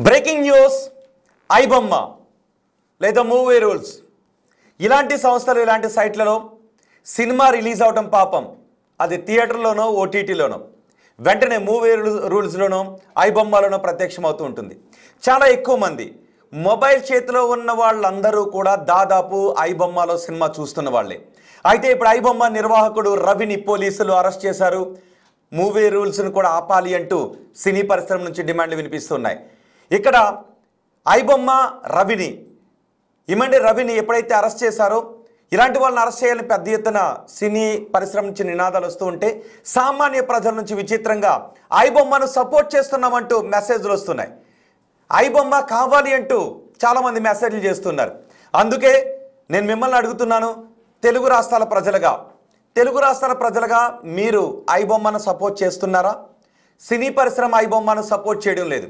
Breaking news iBomma లేదా movie rules ఇలాంటి సంస్థలు ఇలాంటి సైట్లలో సినిమా రిలీజ్ అవటం పాపం అది థియేటర్లోనో ఓటీటీలోనో వెంటనే మూవీ రూల్స్లోనో ఐబొమ్మలోనో ప్రత్యక్షమవుతూ ఉంటుంది. చాలా ఎక్కువ మంది మొబైల్ చేతిలో ఉన్న వాళ్ళందరూ కూడా దాదాపు ఐబొమ్మలో సినిమా చూస్తున్న వాళ్ళే. అయితే ఇప్పుడు ఐబొమ్మ నిర్వాహకుడు రవిని పోలీసులు అరెస్ట్ చేశారు. మూవీ రూల్స్ను కూడా ఆపాలి అంటూ సినీ పరిశ్రమ నుంచి డిమాండ్లు వినిపిస్తున్నాయి. ఇక్కడ ఐబొమ్మ రవిని ఎప్పుడైతే అరెస్ట్ చేశారో ఇలాంటి వాళ్ళని అరెస్ట్ చేయాలని పెద్ద ఎత్తున సినీ పరిశ్రమ నుంచి నినాదాలు వస్తూ ఉంటే సామాన్య ప్రజల నుంచి విచిత్రంగా ఐబొమ్మను సపోర్ట్ చేస్తున్నామంటూ మెసేజ్లు వస్తున్నాయి. ఐబొమ్మ కావాలి అంటూ చాలామంది మెసేజ్లు చేస్తున్నారు. అందుకే నేను మిమ్మల్ని అడుగుతున్నాను, తెలుగు రాష్ట్రాల ప్రజలుగా మీరు ఐబొమ్మను సపోర్ట్ చేస్తున్నారా? సినీ పరిశ్రమ ఐబొమ్మను సపోర్ట్ చేయడం లేదు.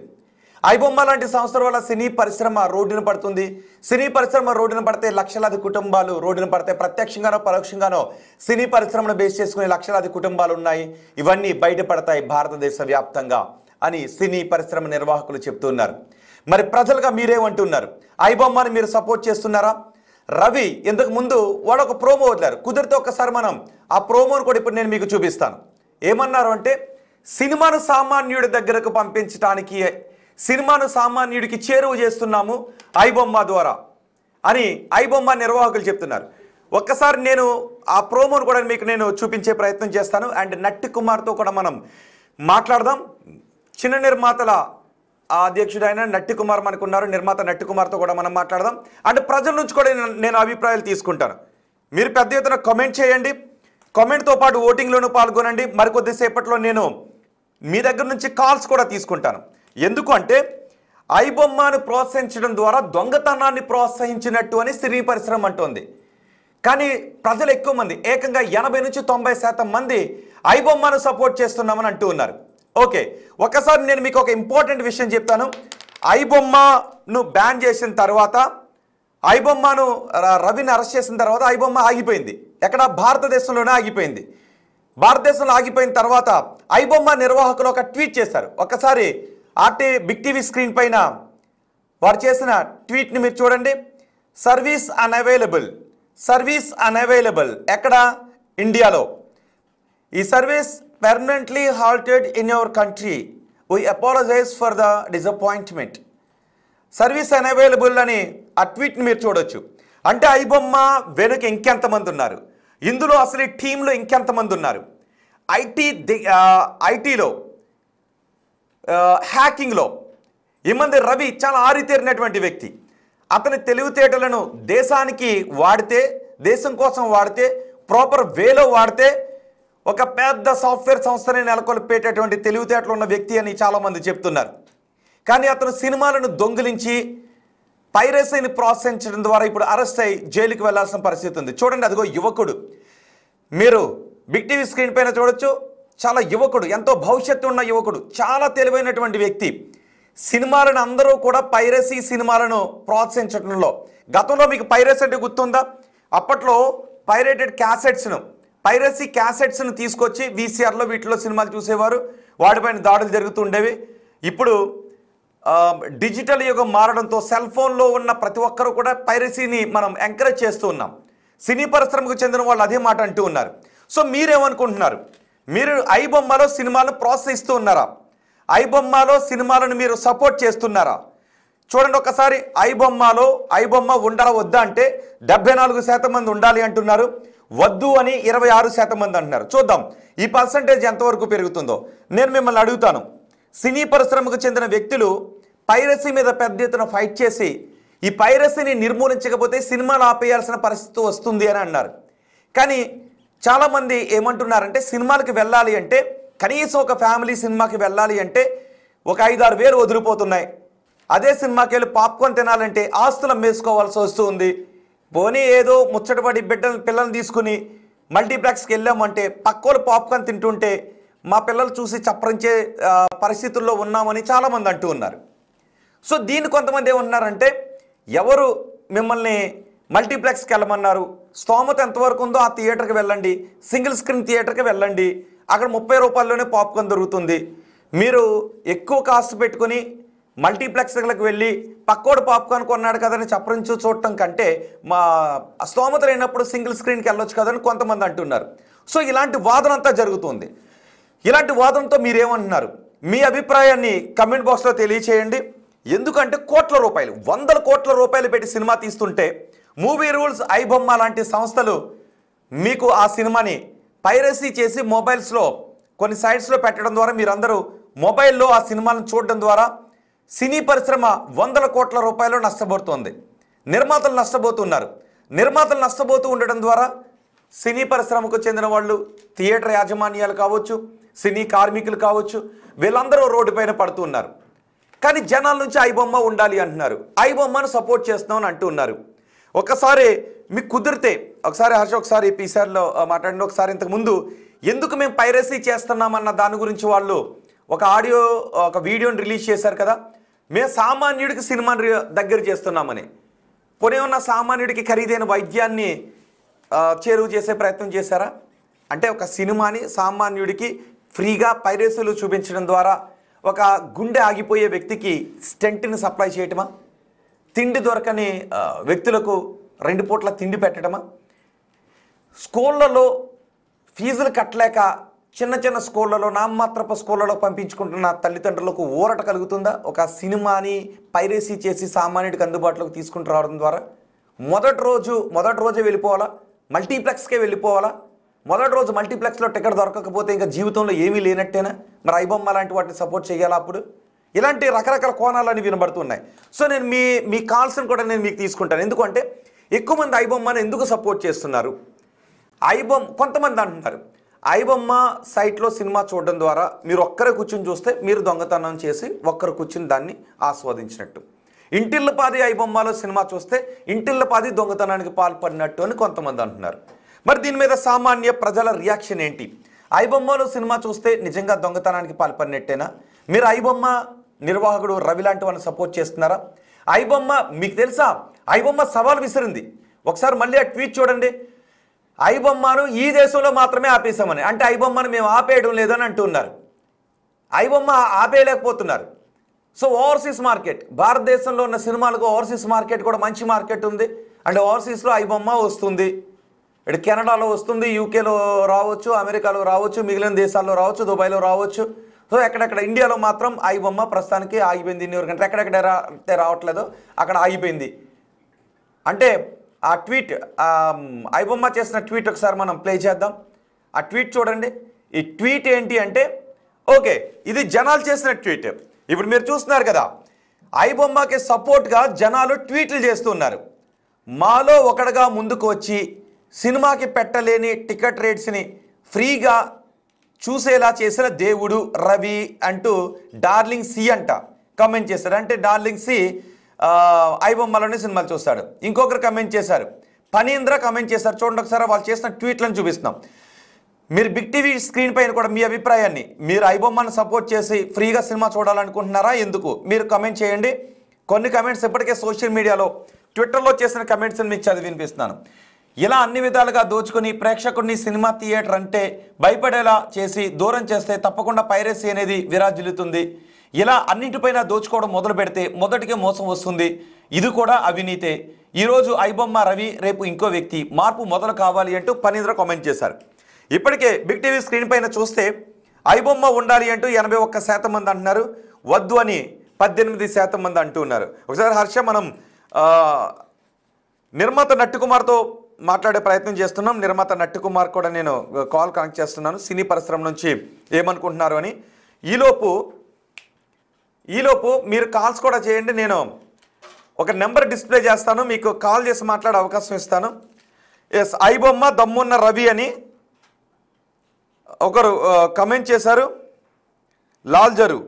ఐబొమ్మ లాంటి సంస్థల వల్ల సినీ పరిశ్రమ రోడ్డున పడుతుంది. సినీ పరిశ్రమ రోడ్డున పడితే లక్షలాది కుటుంబాలు రోడ్డున పడితే ప్రత్యక్షంగానో పరోక్షంగానో సినీ పరిశ్రమను బేస్ చేసుకునే లక్షలాది కుటుంబాలు ఉన్నాయి. ఇవన్నీ బయటపడతాయి భారతదేశ వ్యాప్తంగా అని సినీ పరిశ్రమ నిర్వాహకులు చెప్తున్నారు. మరి ప్రజలుగా మీరేమంటున్నారు? ఐబొమ్మని మీరు సపోర్ట్ చేస్తున్నారా? రవి ఇంతకు ముందు వాడు ఒక ప్రోమో వదిలారు. కుదిరితే ఒక్కసారి మనం ఆ ప్రోమోను కూడా ఇప్పుడు నేను మీకు చూపిస్తాను. ఏమన్నారు అంటే, సినిమాను సామాన్యుడి దగ్గరకు పంపించడానికి సినిమాను సామాన్యుడికి చేరువ చేస్తున్నాము ఐబొమ్మ ద్వారా అని ఐబొమ్మ నిర్వాహకులు చెప్తున్నారు. ఒక్కసారి నేను ఆ ప్రోమోను కూడా మీకు నేను చూపించే ప్రయత్నం చేస్తాను. అండ్ నట్టి కుమార్తో కూడా మనం మాట్లాడదాం. చిన్న నిర్మాతల అధ్యక్షుడైన నట్టి కుమార్ మనకున్నారు. నిర్మాత నట్టి కుమార్తో కూడా మనం మాట్లాడదాం. అండ్ ప్రజల నుంచి కూడా నేను అభిప్రాయాలు తీసుకుంటాను. మీరు పెద్ద ఎత్తున కామెంట్ చేయండి. కామెంట్తో పాటు ఓటింగ్లోనూ పాల్గొనండి. మరికొద్దిసేపట్లో నేను మీ దగ్గర నుంచి కాల్స్ కూడా తీసుకుంటాను. ఎందుకు అంటే ఐబొమ్మను ప్రోత్సహించడం ద్వారా దొంగతనాన్ని ప్రోత్సహించినట్టు అని సినీ పరిశ్రమ అంటోంది. కానీ ప్రజలు ఎక్కువ మంది ఏకంగా 80 నుంచి 90% మంది ఐబొమ్మను సపోర్ట్ చేస్తున్నామని అంటూ ఉన్నారు. ఓకే, ఒకసారి నేను మీకు ఒక ఇంపార్టెంట్ విషయం చెప్తాను. ఐబొమ్మను బ్యాన్ చేసిన తర్వాత ఐబొమ్మను రవిని అరెస్ట్ చేసిన తర్వాత ఐబొమ్మ ఆగిపోయింది. ఎక్కడ? భారతదేశంలోనే ఆగిపోయింది. భారతదేశంలో ఆగిపోయిన తర్వాత ఐబొమ్మ నిర్వాహకులు ఒక ట్వీట్ చేశారు. ఒకసారి బిగ్ టీవీ స్క్రీన్ పైన వారు చేసిన ట్వీట్ని మీరు చూడండి. సర్వీస్ అన్అవైలబుల్ ఎక్కడ? ఇండియాలో. ఈ service permanently halted in your country. We apologize for the disappointment. Service unavailable అని ఆ ట్వీట్ని మీరు చూడొచ్చు. అంటే ఐబొమ్మ వెనుక ఇంకెంతమంది ఉన్నారు, ఇందులో అసలు ఈ టీంలో ఇంకెంతమంది ఉన్నారు, ఐటీలో హ్యాకింగ్లో ఈ మంది రవి చాలా ఆరితేరినటువంటి వ్యక్తి. అతని తెలివితేటలను దేశం కోసం వాడితే ప్రాపర్ వేలో వాడితే ఒక పెద్ద సాఫ్ట్వేర్ సంస్థని నెలకొల్పేటటువంటి తెలివితేటలు ఉన్న వ్యక్తి అని చాలామంది చెప్తున్నారు. కానీ అతను సినిమాలను దొంగిలించి పైరసీని ప్రోత్సహించడం ద్వారా ఇప్పుడు అరెస్ట్ అయ్యి జైలుకి వెళ్లాల్సిన పరిస్థితి ఉంది. చూడండి, అదిగో యువకుడు. మీరు బిగ్ టీవీ స్క్రీన్ పైన చూడొచ్చు. చాలా యువకుడు, ఎంతో భవిష్యత్తు ఉన్న యువకుడు, చాలా తెలివైనటువంటి వ్యక్తి. సినిమాలను అందరూ కూడా పైరసీ సినిమాలను ప్రోత్సహించడంలో, గతంలో మీకు పైరసీ అంటే గుర్తుందా? అప్పట్లో పైరసీ క్యాసెట్స్ను తీసుకొచ్చి వీసీఆర్లో వీటిలో సినిమాలు చూసేవారు. వాటిపైన దాడులు జరుగుతూ ఉండేవి. ఇప్పుడు డిజిటల్ యుగం మారడంతో సెల్ ఫోన్లో ఉన్న ప్రతి ఒక్కరూ కూడా పైరసీని మనం ఎంకరేజ్ చేస్తూ ఉన్నాం. సినీ పరిశ్రమకు చెందిన వాళ్ళు అదే మాట అంటూ ఉన్నారు. సో మీరేమనుకుంటున్నారు? మీరు ఐబొమ్మలో సినిమాలను ప్రోత్సహిస్తూ ఉన్నారా? ఐబొమ్మలో సినిమాలను మీరు సపోర్ట్ చేస్తున్నారా? చూడండి ఒకసారి. ఐబొమ్మ ఉండాలా వద్దా అంటే 74% మంది ఉండాలి అంటున్నారు. వద్దు అని 26% మంది అంటున్నారు. చూద్దాం ఈ పర్సంటేజ్ ఎంతవరకు పెరుగుతుందో. నేను మిమ్మల్ని అడుగుతాను, సినీ పరిశ్రమకు చెందిన వ్యక్తులు పైరసీ మీద పెద్ద ఎత్తున ఫైట్ చేసి ఈ పైరసీని నిర్మూలించకపోతే సినిమాలు ఆపేయాల్సిన పరిస్థితి వస్తుంది అని అన్నారు. కానీ చాలామంది ఏమంటున్నారంటే, సినిమాలకి వెళ్ళాలి అంటే కనీసం ఒక ఫ్యామిలీ సినిమాకి వెళ్ళాలి అంటే ఒక 5-6 వేలు వదిలిపోతున్నాయి. అదే సినిమాకి వెళ్ళి పాప్కార్న్ తినాలంటే ఆస్తులు అమ్మేసుకోవాల్సి వస్తుంది. పోనీ ఏదో ముచ్చటపడి పిల్లల్ని తీసుకుని మల్టీప్లెక్స్కి వెళ్ళామంటే పక్కోళ్ళు పాప్కార్న్ తింటుంటే మా పిల్లలు చూసి చప్పరించే పరిస్థితుల్లో ఉన్నామని చాలామంది అంటూ ఉన్నారు. సో దీన్ని కొంతమంది ఏమన్నారంటే, ఎవరు మిమ్మల్ని మల్టీప్లెక్స్కి వెళ్ళమన్నారు? స్తోమత ఎంతవరకు ఉందో ఆ థియేటర్కి వెళ్ళండి, సింగిల్ స్క్రీన్ థియేటర్కి వెళ్ళండి. అక్కడ 30 రూపాయల్లోనే పాప్కార్న్ దొరుకుతుంది. మీరు ఎక్కువ కాస్ట్ పెట్టుకుని మల్టీప్లెక్స్లకు వెళ్ళి పక్కోడు పాప్కార్న్ కొన్నాడు కదని చప్పరించి చూడటం కంటే మా స్తోమత లేనప్పుడు సింగిల్ స్క్రీన్కి వెళ్ళొచ్చు కదని కొంతమంది అంటున్నారు. సో ఇలాంటి వాదన అంతా జరుగుతుంది. ఇలాంటి వాదనతో మీరేమంటున్నారు? మీ అభిప్రాయాన్ని కమెంట్ బాక్స్లో తెలియచేయండి. ఎందుకంటే కోట్ల రూపాయలు, వందల కోట్ల రూపాయలు పెట్టి సినిమా తీస్తుంటే మూవీ రూల్స్, ఐబొమ్మ లాంటి సంస్థలు మీకు ఆ సినిమాని పైరసీ చేసి మొబైల్స్లో కొన్ని సైట్స్లో పెట్టడం ద్వారా మీరందరూ మొబైల్లో ఆ సినిమాలను చూడడం ద్వారా సినీ పరిశ్రమ వందల కోట్ల రూపాయలు నష్టపోతుంది. నిర్మాతలు నష్టపోతున్నారు. నిర్మాతలు నష్టపోతూ ఉండడం ద్వారా సినీ పరిశ్రమకు చెందిన వాళ్ళు, థియేటర్ యాజమాన్యాలు కావచ్చు, సినీ కార్మికులు కావచ్చు, వీళ్ళందరూ రోడ్డు పైన పడుతున్నారు. కానీ జనాల నుంచి ఐబొమ్మ ఉండాలి అంటున్నారు. ఐబొమ్మను సపోర్ట్ చేస్తున్నామని అంటున్నారు. ఒకసారి మీకు కుదిరితే ఒకసారి హర్ష ఒకసారి పీసీఆర్లో మాట్లాడిన ఒకసారి ఇంతకుముందు ఎందుకు మేము పైరసీ చేస్తున్నామన్న దాని గురించి వాళ్ళు ఒక వీడియోని రిలీజ్ చేశారు కదా. మేము సామాన్యుడికి సినిమా దగ్గర చేస్తున్నామని. పోనీ ఉన్న సామాన్యుడికి ఖరీదైన వైద్యాన్ని చేరువ చేసే ప్రయత్నం చేశారా? అంటే ఒక సినిమాని సామాన్యుడికి ఫ్రీగా పైరసీలు చూపించడం ద్వారా ఒక గుండె ఆగిపోయే వ్యక్తికి స్టెంట్ని సప్లై చేయటమా? తిండి దొరకని వ్యక్తులకు 2 పూట్ల తిండి పెట్టడమా? స్కూళ్ళలో ఫీజులు కట్టలేక చిన్న చిన్న స్కూళ్ళలో, నామమాత్రపు స్కూళ్ళలో పంపించుకుంటున్న తల్లిదండ్రులకు ఊరట కలుగుతుందా? ఒక సినిమాని పైరసీ చేసి సామాన్యుడికి అందుబాటులోకి తీసుకుంటూ రావడం ద్వారా మొదటి రోజే వెళ్ళిపోవాలా? మల్టీప్లెక్స్కే వెళ్ళిపోవాలా? మొదటి రోజు మల్టీప్లెక్స్లో టికెట్ దొరకకపోతే ఇంకా జీవితంలో ఏమీ లేనట్టేనా? మరి ఐబొమ్మ లాంటి వాటిని సపోర్ట్ చేయాలా? అప్పుడు ఇలాంటి రకరకాల కోణాలని వినబడుతున్నాయి. సో నేను మీ కాల్స్ని కూడా నేను మీకు తీసుకుంటాను. ఎందుకంటే ఎక్కువ మంది ఐబొమ్మని ఎందుకు సపోర్ట్ చేస్తున్నారు? కొంతమంది అంటున్నారు ఐబొమ్మ సైట్లో సినిమా చూడడం ద్వారా మీరు ఒక్కరే కూర్చుని చూస్తే మీరు దొంగతనం చేసి ఒక్కరు కూర్చుని దాన్ని ఆస్వాదించినట్టు. ఇంటిల్లపాది ఐబొమ్మలో సినిమా చూస్తే ఇంటిల్లపాది దొంగతనానికి పాల్పడినట్టు అని కొంతమంది అంటున్నారు. మరి దీని మీద సామాన్య ప్రజల రియాక్షన్ ఏంటి? ఐబొమ్మలో సినిమా చూస్తే నిజంగా దొంగతనానికి పాల్పడినట్టేనా? మీరు ఐబొమ్మ నిర్వాహకుడు రవి లాంటి వాళ్ళని సపోర్ట్ చేస్తున్నారా? ఐబొమ్మ మీకు తెలుసా, ఐబొమ్మ సవాల్ విసిరింది. ఒకసారి మళ్ళీ ఆ ట్వీట్ చూడండి. ఐబొమ్మను ఈ దేశంలో మాత్రమే ఆపేసామని, అంటే ఐబొమ్మను మేము ఆపేయడం లేదని అంటున్నారు. ఐబొమ్మ ఆపేయలేకపోతున్నారు. సో ఓవర్సీస్ మార్కెట్, భారతదేశంలో ఉన్న సినిమాలకు ఓవర్సీస్ మార్కెట్ కూడా మంచి మార్కెట్ ఉంది. అంటే ఓవర్సీస్లో ఐబొమ్మ వస్తుంది. ఇటు కెనడాలో వస్తుంది, యూకేలో రావచ్చు, అమెరికాలో రావచ్చు, మిగిలిన దేశాల్లో రావచ్చు, దుబాయ్లో రావచ్చు. సో ఎక్కడెక్కడ ఇండియాలో మాత్రం ఐబొమ్మ ప్రస్తుతానికి ఆగిపోయింది. ఇన్ని ఎక్కడెక్కడ రావట్లేదో అక్కడ ఆగిపోయింది. అంటే ఆ ట్వీట్, ఐబొమ్మ చేసిన ట్వీట్ ఒకసారి మనం ప్లే చేద్దాం. ఆ ట్వీట్ చూడండి. ఈ ట్వీట్ ఏంటి అంటే, ఓకే ఇది జనాలు చేసిన ట్వీట్. ఇప్పుడు మీరు చూస్తున్నారు కదా, ఐబొమ్మకి సపోర్ట్గా జనాలు ట్వీట్లు చేస్తున్నారు. మాలో ఒకడుగా ముందుకు వచ్చి సినిమాకి పెట్టలేని టికెట్ రేట్స్ని ఫ్రీగా చూసేలా చేసిన దేవుడు రవి అంటూ డార్లింగ్ సి అంట కమెంట్ చేశారు. అంటే డార్లింగ్ సి ఐబొమ్మలోనే సినిమాలు చూస్తాడు. ఇంకొకరు కమెంట్ చేశారు, పనీంద్ర కమెంట్ చేశారు. చూడండి ఒకసారి వాళ్ళు చేసిన ట్వీట్లను చూపిస్తున్నాం. మీరు బిగ్ టీవీ స్క్రీన్ పైన కూడా మీ అభిప్రాయాన్ని, మీరు ఐబొమ్మను సపోర్ట్ చేసి ఫ్రీగా సినిమా చూడాలనుకుంటున్నారా? ఎందుకు మీరు కమెంట్ చేయండి. కొన్ని కమెంట్స్ ఇప్పటికే సోషల్ మీడియాలో, ట్విట్టర్లో చేసిన కమెంట్స్ని మీకు చదివి వినిపిస్తున్నాను. ఇలా అన్ని విధాలుగా దోచుకొని ప్రేక్షకుడిని సినిమా థియేటర్ అంటే భయపడేలా చేసి దూరం చేస్తే తప్పకుండా పైరసీ అనేది విరాజిల్లుతుంది. ఇలా అన్నింటిపైన దోచుకోవడం మొదలు పెడితే మొదటికే మోసం వస్తుంది. ఇది కూడా అవినీతే. ఈరోజు ఐబొమ్మ రవి, రేపు ఇంకో వ్యక్తి. మార్పు మొదలు కావాలి అంటూ పనీంద్ర కామెంట్ చేశారు. ఇప్పటికే బిగ్ టీవీ స్క్రీన్ పైన చూస్తే ఐబొమ్మ ఉండాలి అంటూ 81% మంది అంటున్నారు, వద్దు అని 18% మంది అంటూ ఉన్నారు. ఒకసారి హర్ష మనం నిర్మాత నట్టుకుమార్తో మాట్లాడే ప్రయత్నం చేస్తున్నాం. నిర్మాత నట్టుకుమార్ కూడా నేను కాల్ కనెక్ట్ చేస్తున్నాను, సినీ పరిశ్రమ నుంచి ఏమనుకుంటున్నారు అని. ఈలోపు మీరు కాల్స్ కూడా చేయండి. నేను ఒక నెంబర్ డిస్ప్లే చేస్తాను, మీకు కాల్ చేసి మాట్లాడే అవకాశం ఇస్తాను. ఎస్, ఐబొమ్మ దమ్మున్న రవి అని ఒకరు కమెంట్ చేశారు. లాల్జరు,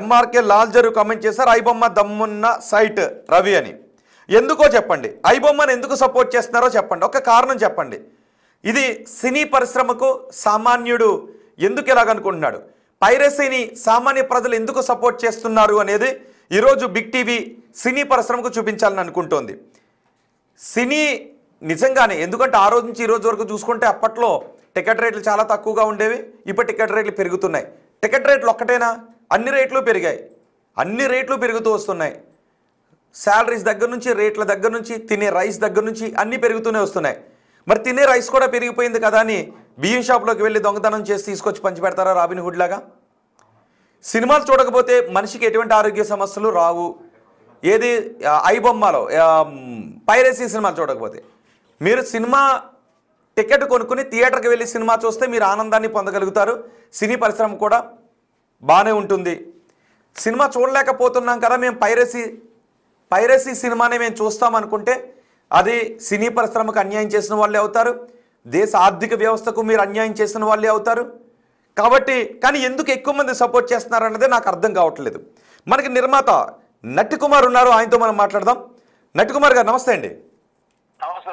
ఎంఆర్కే లాల్జరు కమెంట్ చేశారు, ఐబొమ్మ దమ్మున్న సైట్ రవి అని. ఎందుకో చెప్పండి, ఐబొమ్మను ఎందుకు సపోర్ట్ చేస్తున్నారో చెప్పండి, ఒక కారణం చెప్పండి. ఇది సినీ పరిశ్రమకు సామాన్యుడు ఎందుకు ఎలాగనుకుంటున్నాడు, పైరసీని సామాన్య ప్రజలు ఎందుకు సపోర్ట్ చేస్తున్నారు అనేది ఈరోజు బిగ్ టీవీ సినీ పరిశ్రమకు చూపించాలని అనుకుంటోంది. సినీ నిజంగానే, ఎందుకంటే ఆ రోజు నుంచి ఈ రోజు వరకు చూసుకుంటే అప్పట్లో టికెట్ రేట్లు చాలా తక్కువగా ఉండేవి, ఇప్పుడు టికెట్ రేట్లు పెరుగుతున్నాయి. టికెట్ రేట్లు ఒక్కటేనా? అన్ని రేట్లు పెరిగాయి. అన్ని రేట్లు పెరుగుతూ వస్తున్నాయి. శాలరీస్ దగ్గర నుంచి, రేట్ల దగ్గర నుంచి, తినే రైస్ దగ్గర నుంచి అన్నీ పెరుగుతూనే వస్తున్నాయి. మరి తినే రైస్ కూడా పెరిగిపోయింది కదా అని బియ్యం షాప్లోకి వెళ్ళి దొంగతనం చేసి తీసుకొచ్చి పంచిపెడతారా రాబిన్హుడ్ లాగా? సినిమాలు చూడకపోతే మనిషికి ఎటువంటి ఆరోగ్య సమస్యలు రావు. ఏది ఐబొమ్మలో పైరసీ సినిమాలు చూడకపోతే. మీరు సినిమా టికెట్ కొనుక్కుని థియేటర్కి వెళ్ళి సినిమా చూస్తే మీరు ఆనందాన్ని పొందగలుగుతారు. సినీ పరిశ్రమ కూడా బాగానే ఉంటుంది. సినిమా చూడలేకపోతున్నాం కదా, మేము పైరసీ సినిమానే మేము చూస్తామనుకుంటే అది సినీ పరిశ్రమకు అన్యాయం చేసిన వాళ్ళే అవుతారు. దేశ ఆర్థిక వ్యవస్థకు మీరు అన్యాయం చేసిన వాళ్ళే అవుతారు. కాబట్టి కానీ ఎందుకు ఎక్కువ మంది సపోర్ట్ చేస్తున్నారు అన్నదే నాకు అర్థం కావట్లేదు. మనకి నిర్మాత నట్టికుమార్ ఉన్నారు, ఆయనతో మనం మాట్లాడదాం. నట్టికుమార్ గారు నమస్తే అండి. నమస్తే.